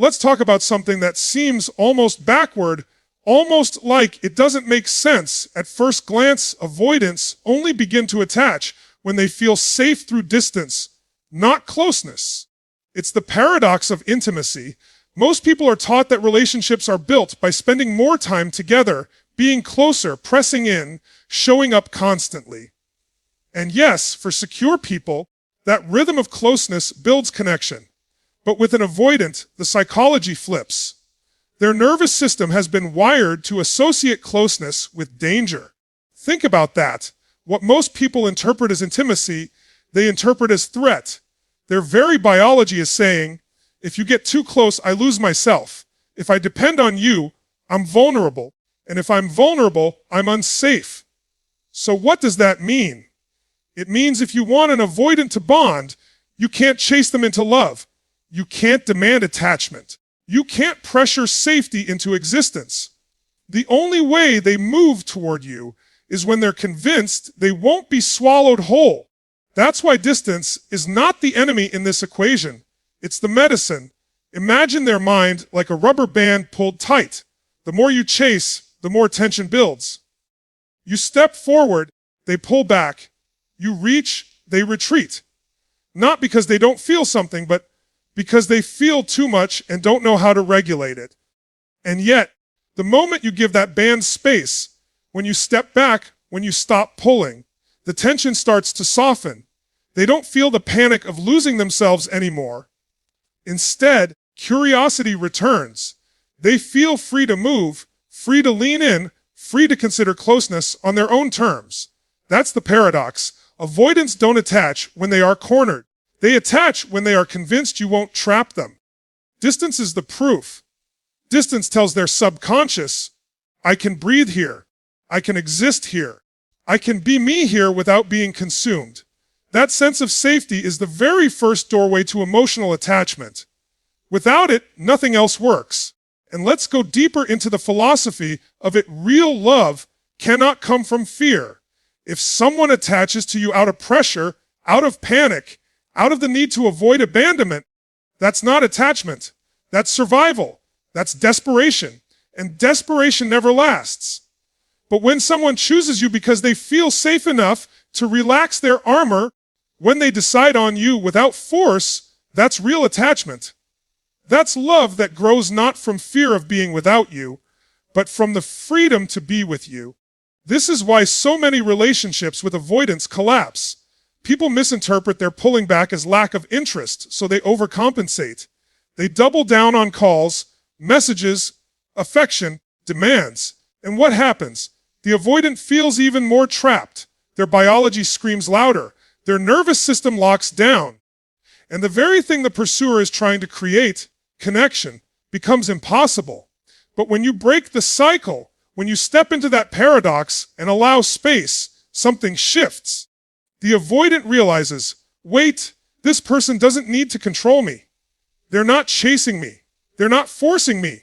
let's talk about something that seems almost backward, almost like it doesn't make sense. At first glance, avoidants only begin to attach when they feel safe through distance, not closeness. It's the paradox of intimacy. Most people are taught that relationships are built by spending more time together, being closer, pressing in, showing up constantly. And yes, for secure people, that rhythm of closeness builds connection. But with an avoidant, the psychology flips. Their nervous system has been wired to associate closeness with danger. Think about that. What most people interpret as intimacy, they interpret as threat. Their very biology is saying, if you get too close, I lose myself. If I depend on you, I'm vulnerable. And if I'm vulnerable, I'm unsafe. So what does that mean? It means if you want an avoidant to bond, you can't chase them into love. You can't demand attachment. You can't pressure safety into existence. The only way they move toward you is when they're convinced they won't be swallowed whole. That's why distance is not the enemy in this equation. It's the medicine. Imagine their mind like a rubber band pulled tight. The more you chase, the more tension builds. You step forward, they pull back. You reach, they retreat. Not because they don't feel something, but because they feel too much and don't know how to regulate it. And yet, the moment you give that band space, when you step back, when you stop pulling, the tension starts to soften. They don't feel the panic of losing themselves anymore. Instead, curiosity returns. They feel free to move, free to lean in, free to consider closeness on their own terms. That's the paradox. Avoidants don't attach when they are cornered. They attach when they are convinced you won't trap them. Distance is the proof. Distance tells their subconscious, I can breathe here. I can exist here. I can be me here without being consumed. That sense of safety is the very first doorway to emotional attachment. Without it, nothing else works. And let's go deeper into the philosophy of it. Real love cannot come from fear. If someone attaches to you out of pressure, out of panic, out of the need to avoid abandonment, that's not attachment. That's survival. That's desperation. And desperation never lasts. But when someone chooses you because they feel safe enough to relax their armor, when they decide on you without force, that's real attachment. That's love that grows not from fear of being without you, but from the freedom to be with you. This is why so many relationships with avoidance collapse. People misinterpret their pulling back as lack of interest, so they overcompensate. They double down on calls, messages, affection, demands. And what happens? The avoidant feels even more trapped. Their biology screams louder. Their nervous system locks down. And the very thing the pursuer is trying to create, connection, becomes impossible. But when you break the cycle, when you step into that paradox and allow space, something shifts. The avoidant realizes, wait, this person doesn't need to control me. They're not chasing me. They're not forcing me.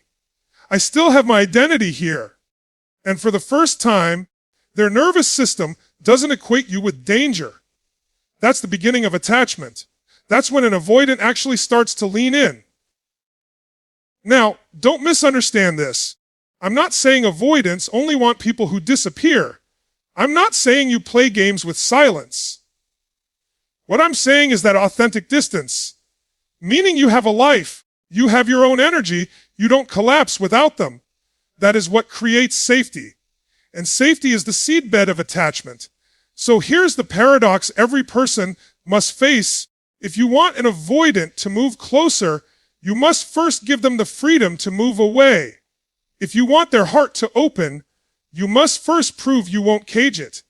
I still have my identity here. And for the first time, their nervous system doesn't equate you with danger. That's the beginning of attachment. That's when an avoidant actually starts to lean in. Now, don't misunderstand this. I'm not saying avoidants only want people who disappear. I'm not saying you play games with silence. What I'm saying is that authentic distance, meaning you have a life, you have your own energy, you don't collapse without them. That is what creates safety. And safety is the seedbed of attachment. So here's the paradox every person must face. If you want an avoidant to move closer, you must first give them the freedom to move away. If you want their heart to open, you must first prove you won't cage it.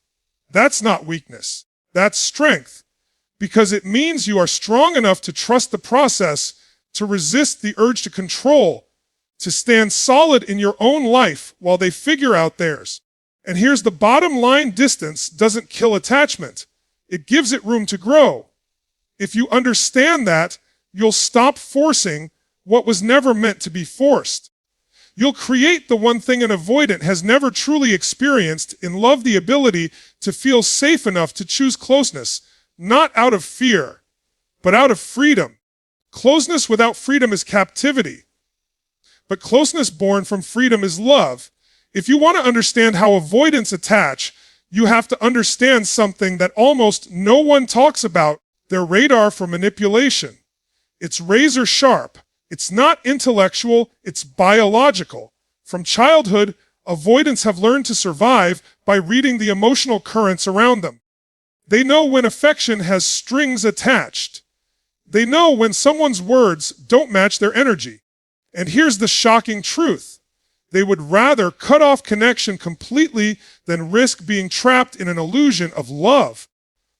That's not weakness. That's strength. Because it means you are strong enough to trust the process, to resist the urge to control, to stand solid in your own life while they figure out theirs. And here's the bottom line: distance doesn't kill attachment. It gives it room to grow. If you understand that, you'll stop forcing what was never meant to be forced. You'll create the one thing an avoidant has never truly experienced in love: the ability to feel safe enough to choose closeness, not out of fear, but out of freedom. Closeness without freedom is captivity. but closeness born from freedom is love. If you want to understand how avoidants attach, you have to understand something that almost no one talks about: their radar for manipulation. It's razor sharp. It's not intellectual, it's biological. From childhood, avoidants have learned to survive by reading the emotional currents around them. They know when affection has strings attached. They know when someone's words don't match their energy. And here's the shocking truth: they would rather cut off connection completely than risk being trapped in an illusion of love.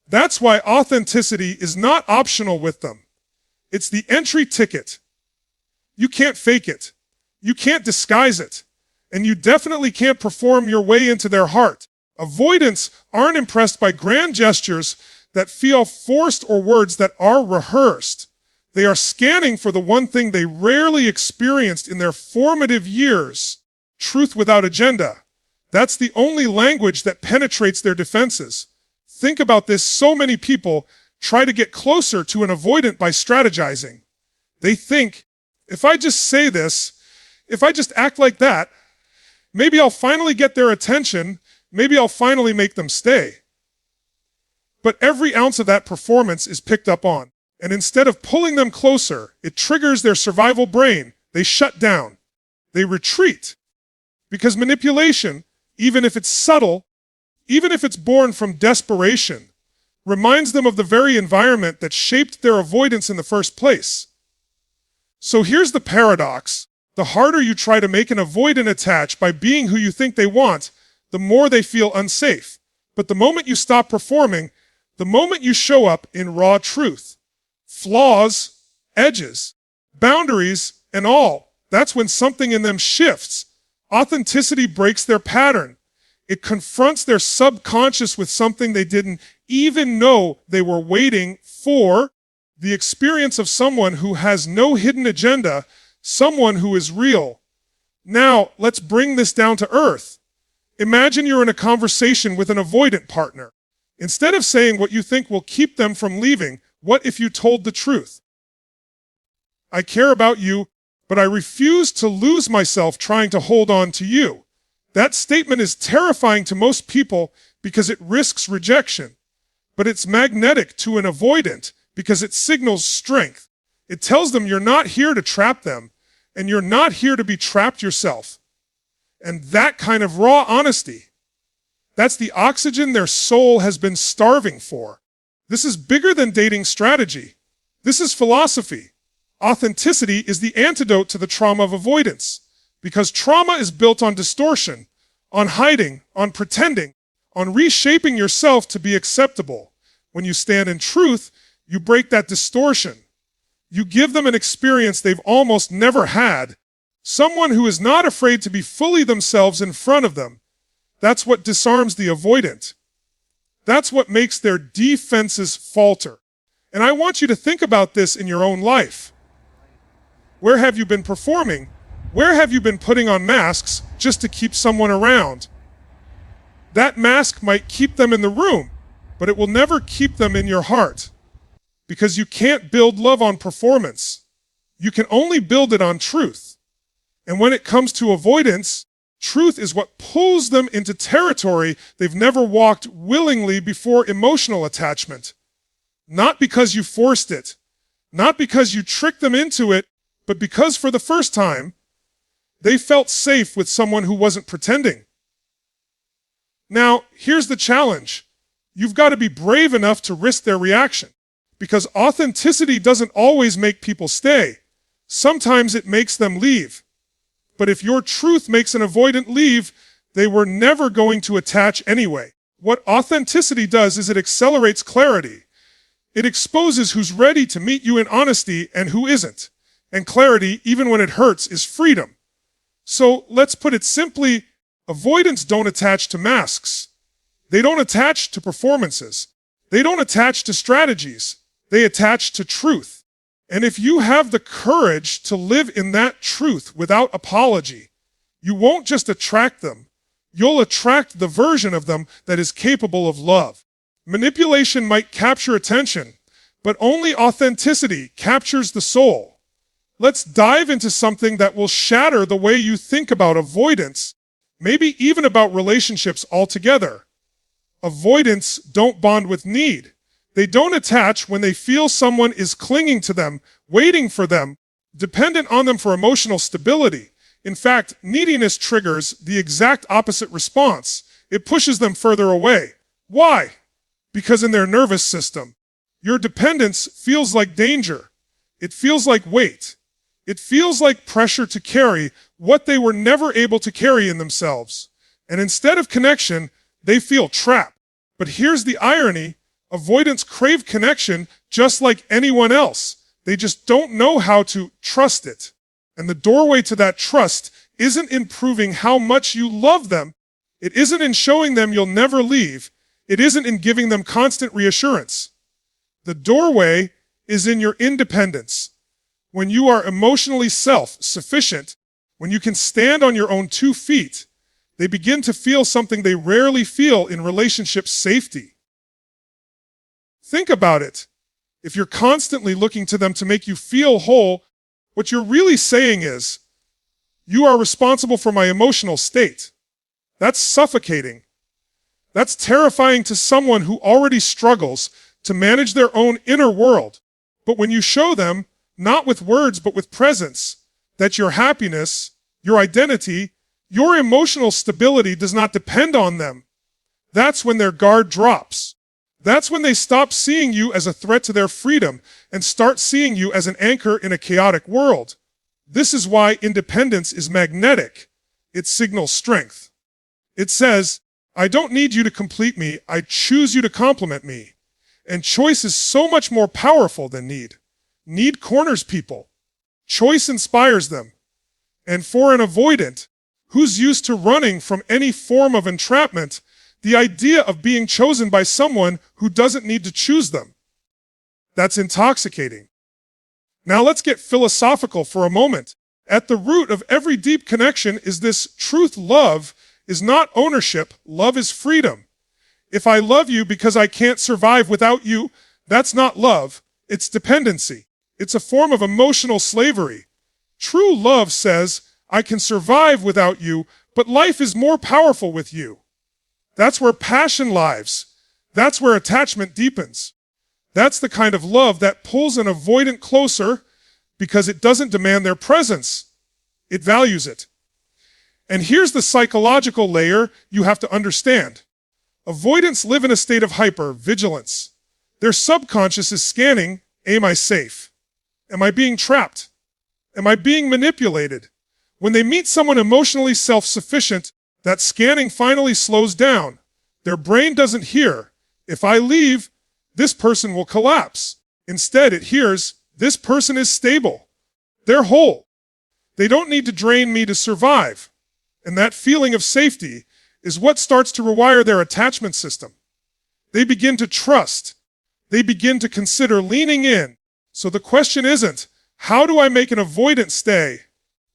That's why authenticity is not optional with them. It's the entry ticket. You can't fake it. You can't disguise it. And you definitely can't perform your way into their heart. Avoidants aren't impressed by grand gestures that feel forced or words that are rehearsed. They are scanning for the one thing they rarely experienced in their formative years: truth without agenda. That's the only language that penetrates their defenses. Think about this: so many people try to get closer to an avoidant by strategizing. They think, if I just say this, if I just act like that, maybe I'll finally get their attention, maybe I'll finally make them stay. But every ounce of that performance is picked up on, and instead of pulling them closer, it triggers their survival brain. They shut down. They retreat. Because manipulation, even if it's subtle, even if it's born from desperation, reminds them of the very environment that shaped their avoidance in the first place. So here's the paradox: the harder you try to make an avoidant attach by being who you think they want, the more they feel unsafe. But the moment you stop performing, the moment you show up in raw truth, flaws, edges, boundaries, and all, that's when something in them shifts. Authenticity breaks their pattern. It confronts their subconscious with something they didn't even know they were waiting for: the experience of someone who has no hidden agenda, someone who is real. Now, let's bring this down to earth. Imagine you're in a conversation with an avoidant partner. Instead of saying what you think will keep them from leaving, what if you told the truth? I care about you, but I refuse to lose myself trying to hold on to you. That statement is terrifying to most people because it risks rejection. But it's magnetic to an avoidant because it signals strength. It tells them you're not here to trap them, and you're not here to be trapped yourself. And that kind of raw honesty, that's the oxygen their soul has been starving for. This is bigger than dating strategy. This is philosophy. Authenticity is the antidote to the trauma of avoidance, because trauma is built on distortion, on hiding, on pretending, on reshaping yourself to be acceptable. When you stand in truth, you break that distortion. You give them an experience they've almost never had. Someone who is not afraid to be fully themselves in front of them. That's what disarms the avoidant. That's what makes their defenses falter. And I want you to think about this in your own life. Where have you been performing? Where have you been putting on masks just to keep someone around? That mask might keep them in the room, but it will never keep them in your heart. Because you can't build love on performance. You can only build it on truth. And when it comes to avoidance, truth is what pulls them into territory they've never walked willingly before: emotional attachment. Not because you forced it, not because you tricked them into it, but because for the first time, they felt safe with someone who wasn't pretending. Now, here's the challenge. You've got to be brave enough to risk their reaction, because authenticity doesn't always make people stay. Sometimes it makes them leave. But if your truth makes an avoidant leave, they were never going to attach anyway. What authenticity does is it accelerates clarity. It exposes who's ready to meet you in honesty and who isn't. And clarity, even when it hurts, is freedom. So let's put it simply: avoidants don't attach to masks. They don't attach to performances. They don't attach to strategies. They attach to truth. And if you have the courage to live in that truth without apology, you won't just attract them. You'll attract the version of them that is capable of love. Manipulation might capture attention, but only authenticity captures the soul. Let's dive into something that will shatter the way you think about avoidance, maybe even about relationships altogether. Avoidants don't bond with need. They don't attach when they feel someone is clinging to them, waiting for them, dependent on them for emotional stability. In fact, neediness triggers the exact opposite response. It pushes them further away. Why? Because in their nervous system, your dependence feels like danger. It feels like weight. It feels like pressure to carry what they were never able to carry in themselves. And instead of connection, they feel trapped. But here's the irony. Avoidants crave connection just like anyone else. They just don't know how to trust it. And the doorway to that trust isn't in proving how much you love them. It isn't in showing them you'll never leave. It isn't in giving them constant reassurance. The doorway is in your independence. When you are emotionally self-sufficient, when you can stand on your own 2 feet, they begin to feel something they rarely feel in relationship safety. Think about it. If you're constantly looking to them to make you feel whole, what you're really saying is, you are responsible for my emotional state. That's suffocating. That's terrifying to someone who already struggles to manage their own inner world. But when you show them, not with words but with presence, that your happiness, your identity, your emotional stability does not depend on them, that's when their guard drops. That's when they stop seeing you as a threat to their freedom and start seeing you as an anchor in a chaotic world. This is why independence is magnetic. It signals strength. It says, I don't need you to complete me, I choose you to complement me. And choice is so much more powerful than need. Need corners people. Choice inspires them. And for an avoidant, who's used to running from any form of entrapment, the idea of being chosen by someone who doesn't need to choose them, that's intoxicating. Now let's get philosophical for a moment. At the root of every deep connection is this truth: love is not ownership, love is freedom. If I love you because I can't survive without you, that's not love, it's dependency. It's a form of emotional slavery. True love says, I can survive without you, but life is more powerful with you. That's where passion lives. That's where attachment deepens. That's the kind of love that pulls an avoidant closer because it doesn't demand their presence. It values it. And here's the psychological layer you have to understand. Avoidants live in a state of hyper-vigilance. Their subconscious is scanning, am I safe? Am I being trapped? Am I being manipulated? When they meet someone emotionally self-sufficient, that scanning finally slows down. Their brain doesn't hear, if I leave, this person will collapse. Instead, it hears, this person is stable. They're whole. They don't need to drain me to survive. And that feeling of safety is what starts to rewire their attachment system. They begin to trust. They begin to consider leaning in. So the question isn't, how do I make an avoidant stay?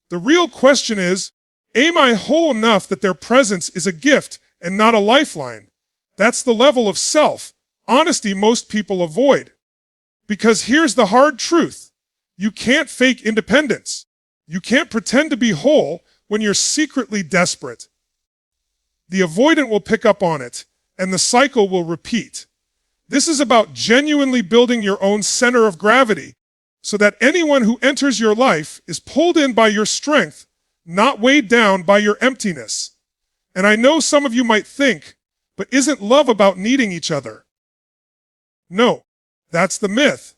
The real question is, am I whole enough that their presence is a gift and not a lifeline? That's the level of self-honesty most people avoid. Because here's the hard truth. You can't fake independence. You can't pretend to be whole when you're secretly desperate. The avoidant will pick up on it, and the cycle will repeat. This is about genuinely building your own center of gravity, so that anyone who enters your life is pulled in by your strength, not weighed down by your emptiness. And I know some of you might think, but isn't love about needing each other? No, that's the myth.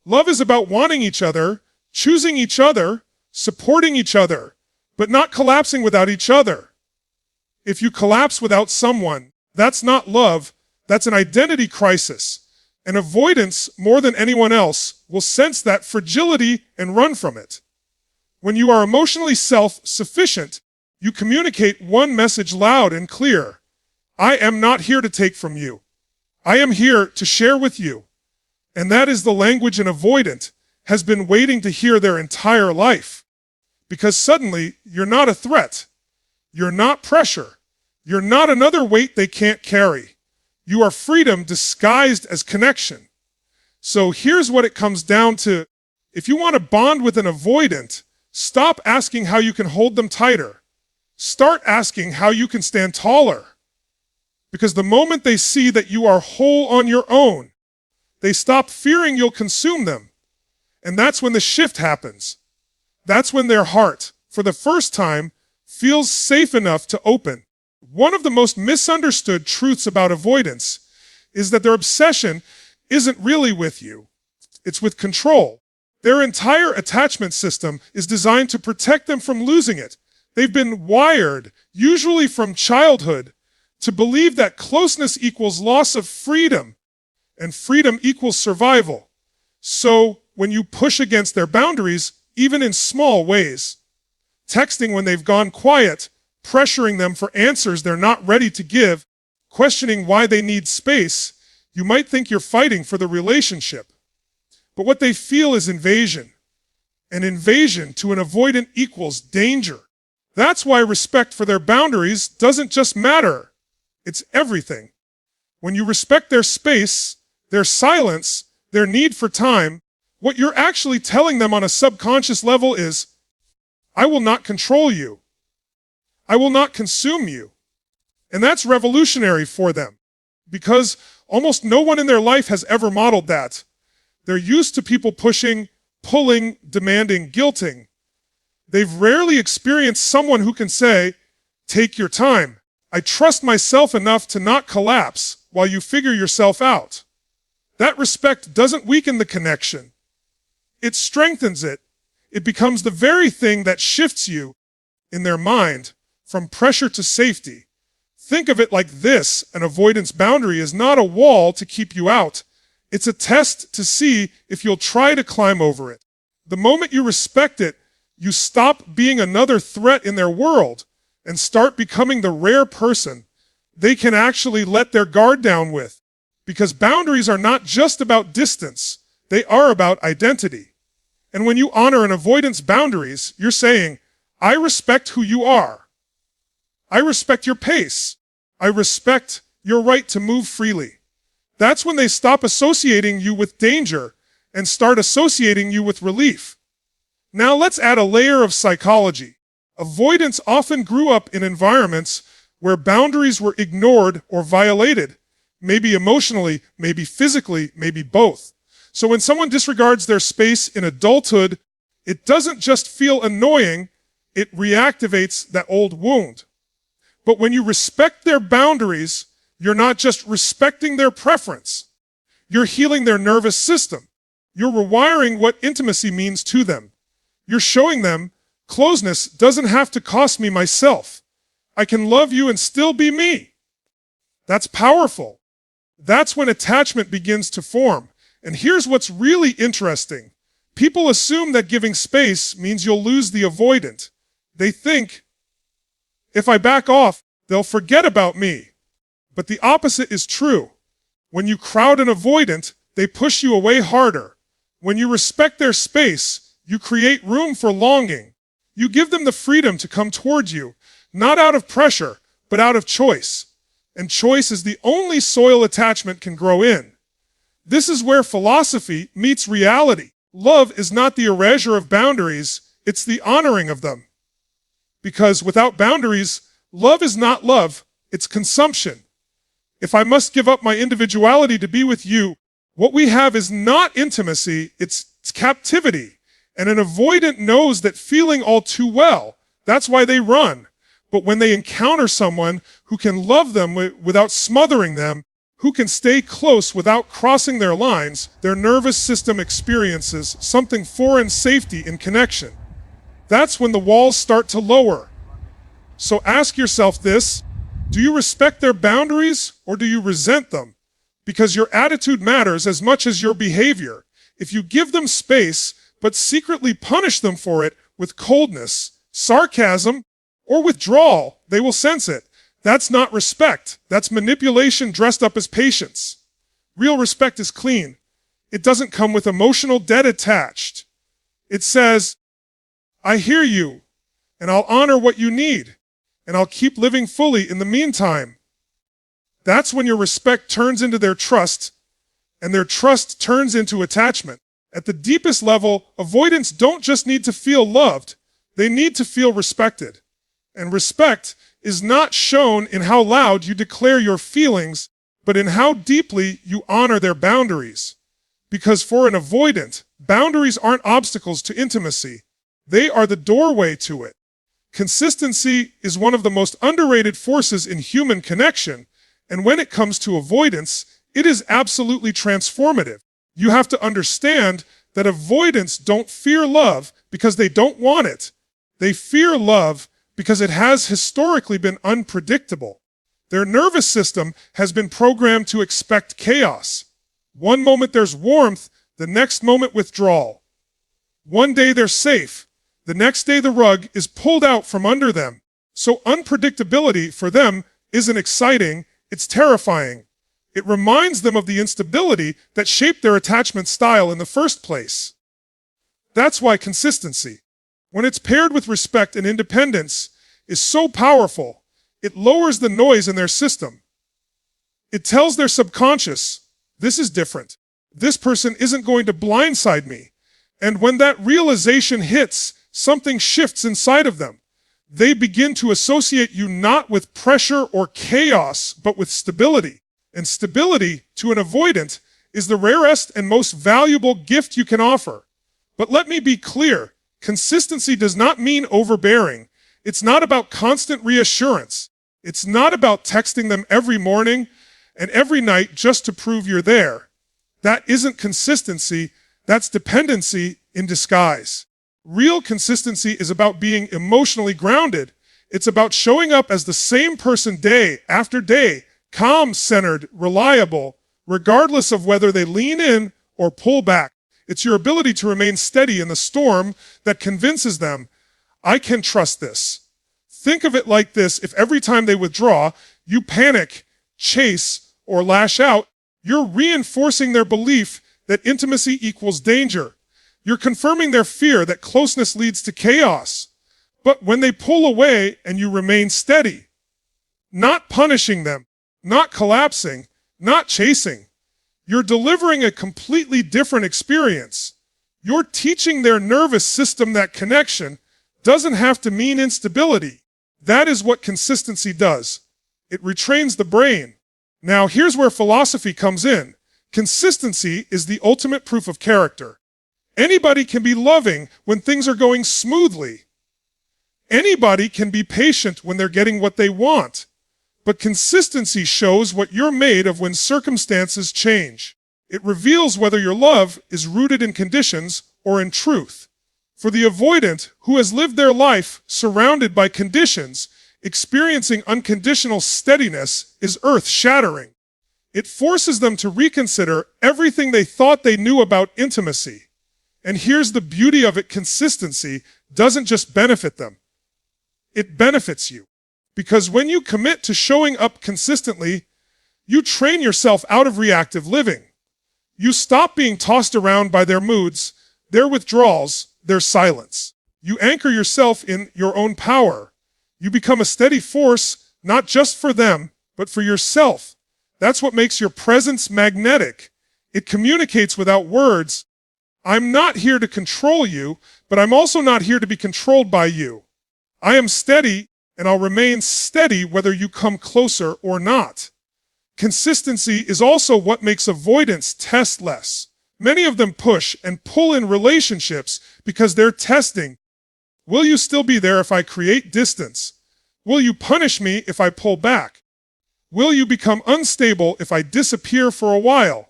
Love is about wanting each other, choosing each other, supporting each other, but not collapsing without each other. If you collapse without someone, that's not love, that's an identity crisis. And avoidance, more than anyone else, will sense that fragility and run from it. When you are emotionally self-sufficient, you communicate one message loud and clear. I am not here to take from you. I am here to share with you. And that is the language an avoidant has been waiting to hear their entire life. Because suddenly, you're not a threat. You're not pressure. You're not another weight they can't carry. You are freedom disguised as connection. So here's what it comes down to. If you want to bond with an avoidant, stop asking how you can hold them tighter. Start asking how you can stand taller. Because the moment they see that you are whole on your own, they stop fearing you'll consume them. And that's when the shift happens. That's when their heart, for the first time, feels safe enough to open. One of the most misunderstood truths about avoidance is that their obsession isn't really with you. It's with control. Their entire attachment system is designed to protect them from losing it. They've been wired, usually from childhood, to believe that closeness equals loss of freedom, and freedom equals survival. So, when you push against their boundaries, even in small ways, texting when they've gone quiet, pressuring them for answers they're not ready to give, questioning why they need space, you might think you're fighting for the relationship. But what they feel is invasion. An invasion to an avoidant equals danger. That's why respect for their boundaries doesn't just matter. It's everything. When you respect their space, their silence, their need for time, what you're actually telling them on a subconscious level is, I will not control you. I will not consume you. And that's revolutionary for them, because almost no one in their life has ever modeled that. They're used to people pushing, pulling, demanding, guilting. They've rarely experienced someone who can say, take your time. I trust myself enough to not collapse while you figure yourself out. That respect doesn't weaken the connection. It strengthens it. It becomes the very thing that shifts you, in their mind, from pressure to safety. Think of it like this: an avoidance boundary is not a wall to keep you out. It's a test to see if you'll try to climb over it. The moment you respect it, you stop being another threat in their world and start becoming the rare person they can actually let their guard down with. Because boundaries are not just about distance, they are about identity. And when you honor an avoidance boundaries, you're saying, I respect who you are. I respect your pace. I respect your right to move freely. That's when they stop associating you with danger and start associating you with relief. Now let's add a layer of psychology. Avoidants often grew up in environments where boundaries were ignored or violated, maybe emotionally, maybe physically, maybe both. So when someone disregards their space in adulthood, it doesn't just feel annoying, it reactivates that old wound. But when you respect their boundaries, you're not just respecting their preference. You're healing their nervous system. You're rewiring what intimacy means to them. You're showing them closeness doesn't have to cost me myself. I can love you and still be me. That's powerful. That's when attachment begins to form. And here's what's really interesting. People assume that giving space means you'll lose the avoidant. They think, if I back off, they'll forget about me. But the opposite is true. When you crowd an avoidant, they push you away harder. When you respect their space, you create room for longing. You give them the freedom to come towards you, not out of pressure, but out of choice. And choice is the only soil attachment can grow in. This is where philosophy meets reality. Love is not the erasure of boundaries, it's the honoring of them. Because without boundaries, love is not love, it's consumption. If I must give up my individuality to be with you, what we have is not intimacy, it's captivity. And an avoidant knows that feeling all too well. That's why they run. But when they encounter someone who can love them without smothering them, who can stay close without crossing their lines, their nervous system experiences something foreign safety in connection. That's when the walls start to lower. So ask yourself this: do you respect their boundaries or do you resent them? Because your attitude matters as much as your behavior. If you give them space, but secretly punish them for it with coldness, sarcasm, or withdrawal, they will sense it. That's not respect. That's manipulation dressed up as patience. Real respect is clean. It doesn't come with emotional debt attached. It says, I hear you, and I'll honor what you need, and I'll keep living fully in the meantime. That's when your respect turns into their trust, and their trust turns into attachment. At the deepest level, avoidants don't just need to feel loved, they need to feel respected. And respect is not shown in how loud you declare your feelings, but in how deeply you honor their boundaries. Because for an avoidant, boundaries aren't obstacles to intimacy. They are the doorway to it. Consistency is one of the most underrated forces in human connection, and when it comes to avoidance, it is absolutely transformative. You have to understand that avoidants don't fear love because they don't want it. They fear love because it has historically been unpredictable. Their nervous system has been programmed to expect chaos. One moment there's warmth, the next moment withdrawal. One day they're safe, the next day the rug is pulled out from under them. So unpredictability for them isn't exciting, it's terrifying. It reminds them of the instability that shaped their attachment style in the first place. That's why consistency, when it's paired with respect and independence, is so powerful. It lowers the noise in their system. It tells their subconscious, this is different. This person isn't going to blindside me. And when that realization hits, something shifts inside of them. They begin to associate you not with pressure or chaos, but with stability. And stability, to an avoidant, is the rarest and most valuable gift you can offer. But let me be clear, consistency does not mean overbearing. It's not about constant reassurance. It's not about texting them every morning and every night just to prove you're there. That isn't consistency, that's dependency in disguise. Real consistency is about being emotionally grounded. It's about showing up as the same person day after day, calm, centered, reliable, regardless of whether they lean in or pull back. It's your ability to remain steady in the storm that convinces them, I can trust this. Think of it like this: if every time they withdraw, you panic, chase, or lash out, you're reinforcing their belief that intimacy equals danger. You're confirming their fear that closeness leads to chaos. But when they pull away and you remain steady, not punishing them, not collapsing, not chasing, you're delivering a completely different experience. You're teaching their nervous system that connection doesn't have to mean instability. That is what consistency does. It retrains the brain. Now, here's where philosophy comes in. Consistency is the ultimate proof of character. Anybody can be loving when things are going smoothly. Anybody can be patient when they're getting what they want. But consistency shows what you're made of when circumstances change. It reveals whether your love is rooted in conditions or in truth. For the avoidant who has lived their life surrounded by conditions, experiencing unconditional steadiness is earth-shattering. It forces them to reconsider everything they thought they knew about intimacy. And here's the beauty of it: consistency doesn't just benefit them. It benefits you. Because when you commit to showing up consistently, you train yourself out of reactive living. You stop being tossed around by their moods, their withdrawals, their silence. You anchor yourself in your own power. You become a steady force, not just for them, but for yourself. That's what makes your presence magnetic. It communicates without words. I'm not here to control you, but I'm also not here to be controlled by you. I am steady, and I'll remain steady whether you come closer or not. Consistency is also what makes avoidants test less. Many of them push and pull in relationships because they're testing. Will you still be there if I create distance? Will you punish me if I pull back? Will you become unstable if I disappear for a while?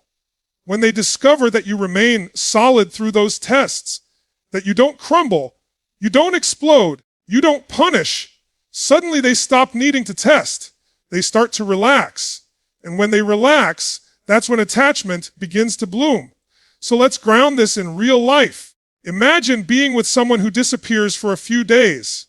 When they discover that you remain solid through those tests, that you don't crumble, you don't explode, you don't punish, suddenly they stop needing to test. They start to relax. And when they relax, that's when attachment begins to bloom. So let's ground this in real life. Imagine being with someone who disappears for a few days.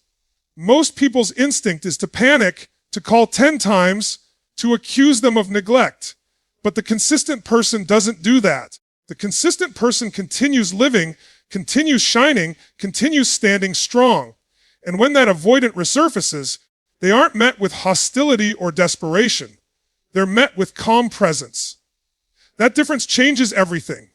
Most people's instinct is to panic, to call 10 times, to accuse them of neglect. But the consistent person doesn't do that. The consistent person continues living, continues shining, continues standing strong. And when that avoidant resurfaces, they aren't met with hostility or desperation. They're met with calm presence. That difference changes everything.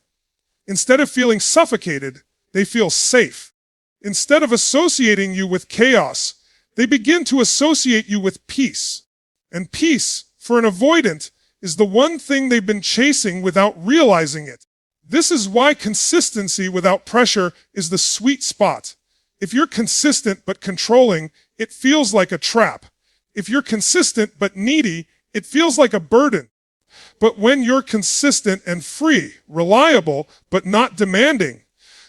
Instead of feeling suffocated, they feel safe. Instead of associating you with chaos, they begin to associate you with peace. And peace, for an avoidant, is the one thing they've been chasing without realizing it. This is why consistency without pressure is the sweet spot. If you're consistent but controlling, it feels like a trap. If you're consistent but needy, it feels like a burden. But when you're consistent and free, reliable, but not demanding,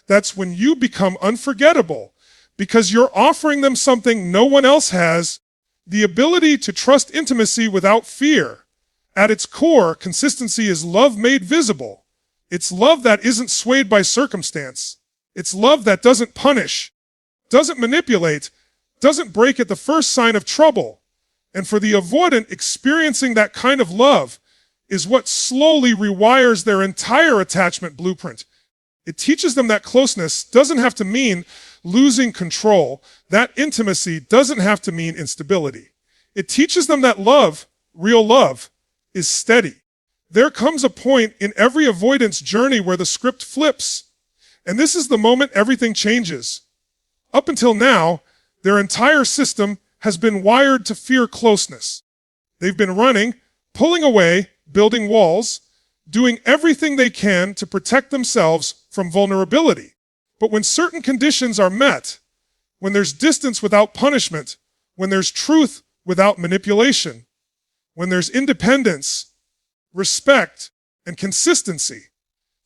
that's when you become unforgettable, because you're offering them something no one else has, the ability to trust intimacy without fear. At its core, consistency is love made visible. It's love that isn't swayed by circumstance. It's love that doesn't punish, doesn't manipulate, doesn't break at the first sign of trouble. And for the avoidant, experiencing that kind of love is what slowly rewires their entire attachment blueprint. It teaches them that closeness doesn't have to mean losing control. That intimacy doesn't have to mean instability. It teaches them that love, real love, is steady. There comes a point in every avoidance journey where the script flips. And this is the moment everything changes. Up until now, their entire system has been wired to fear closeness. They've been running, pulling away, building walls, doing everything they can to protect themselves from vulnerability. But when certain conditions are met, when there's distance without punishment, when there's truth without manipulation, when there's independence, respect, and consistency,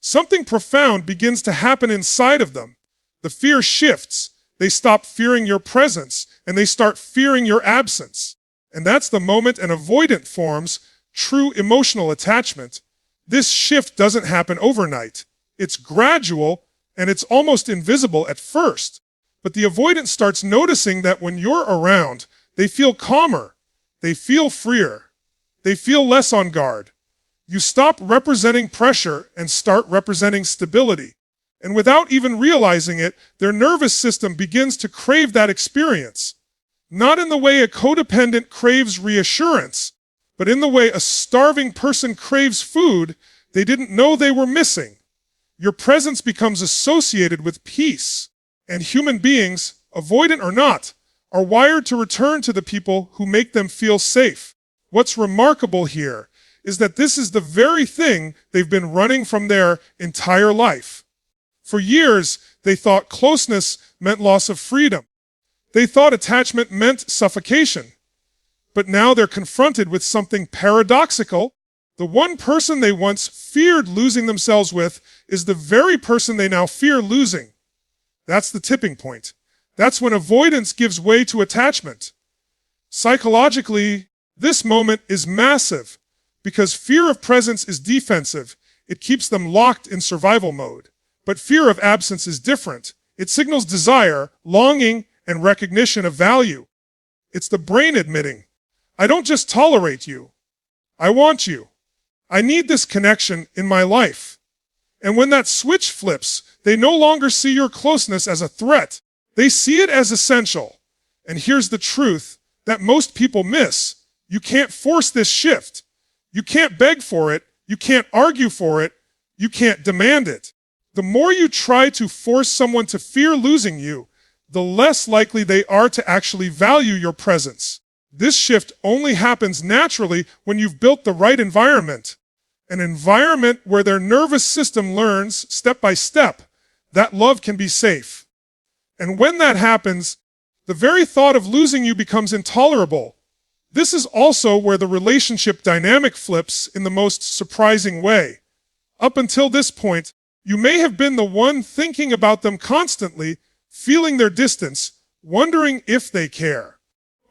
something profound begins to happen inside of them. The fear shifts. They stop fearing your presence, and they start fearing your absence. And that's the moment an avoidant forms true emotional attachment. This shift doesn't happen overnight. It's gradual, and it's almost invisible at first. But the avoidant starts noticing that when you're around, they feel calmer, they feel freer, they feel less on guard. You stop representing pressure and start representing stability. And without even realizing it, their nervous system begins to crave that experience. Not in the way a codependent craves reassurance, but in the way a starving person craves food they didn't know they were missing. Your presence becomes associated with peace. And human beings, avoidant or not, are wired to return to the people who make them feel safe. What's remarkable here is that this is the very thing they've been running from their entire life. For years, they thought closeness meant loss of freedom. They thought attachment meant suffocation. But now they're confronted with something paradoxical. The one person they once feared losing themselves with is the very person they now fear losing. That's the tipping point. That's when avoidance gives way to attachment. Psychologically, this moment is massive because fear of presence is defensive. It keeps them locked in survival mode. But fear of absence is different. It signals desire, longing, and recognition of value. It's the brain admitting, I don't just tolerate you. I want you. I need this connection in my life. And when that switch flips, they no longer see your closeness as a threat. They see it as essential. And here's the truth that most people miss. You can't force this shift. You can't beg for it. You can't argue for it. You can't demand it. The more you try to force someone to fear losing you, the less likely they are to actually value your presence. This shift only happens naturally when you've built the right environment. An environment where their nervous system learns, step by step, that love can be safe. And when that happens, the very thought of losing you becomes intolerable. This is also where the relationship dynamic flips in the most surprising way. Up until this point, you may have been the one thinking about them constantly, feeling their distance, wondering if they care.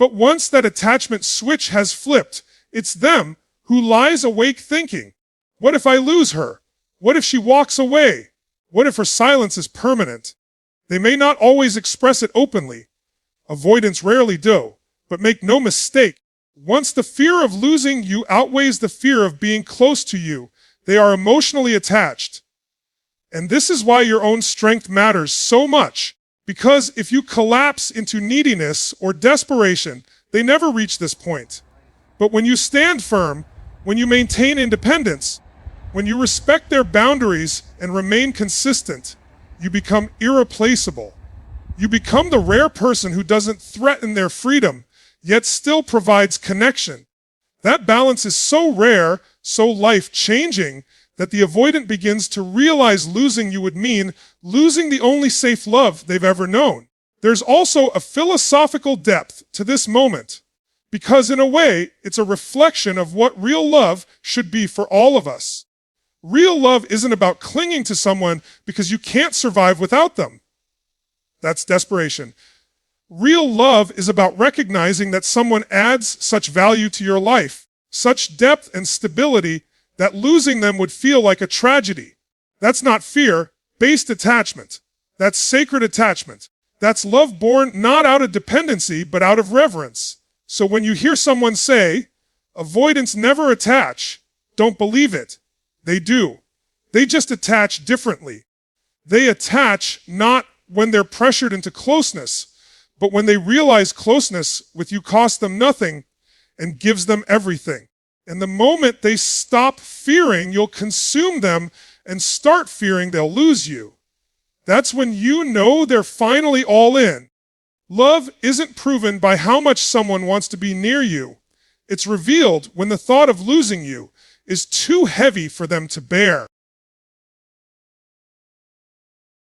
But once that attachment switch has flipped, it's them who lies awake thinking, what if I lose her? What if she walks away? What if her silence is permanent? They may not always express it openly. Avoidants rarely do. But make no mistake, once the fear of losing you outweighs the fear of being close to you, they are emotionally attached. And this is why your own strength matters so much. Because if you collapse into neediness or desperation, they never reach this point. But when you stand firm, when you maintain independence, when you respect their boundaries and remain consistent, you become irreplaceable. You become the rare person who doesn't threaten their freedom, yet still provides connection. That balance is so rare, so life-changing, that the avoidant begins to realize losing you would mean losing the only safe love they've ever known. There's also a philosophical depth to this moment, because in a way, it's a reflection of what real love should be for all of us. Real love isn't about clinging to someone because you can't survive without them. That's desperation. Real love is about recognizing that someone adds such value to your life, such depth and stability, that losing them would feel like a tragedy. That's not fear-based attachment. That's sacred attachment. That's love born not out of dependency, but out of reverence. So when you hear someone say, avoidants never attach, don't believe it. They do. They just attach differently. They attach not when they're pressured into closeness, but when they realize closeness with you costs them nothing and gives them everything. And the moment they stop fearing you'll consume them and start fearing they'll lose you, that's when you know they're finally all in. Love isn't proven by how much someone wants to be near you. It's revealed when the thought of losing you is too heavy for them to bear.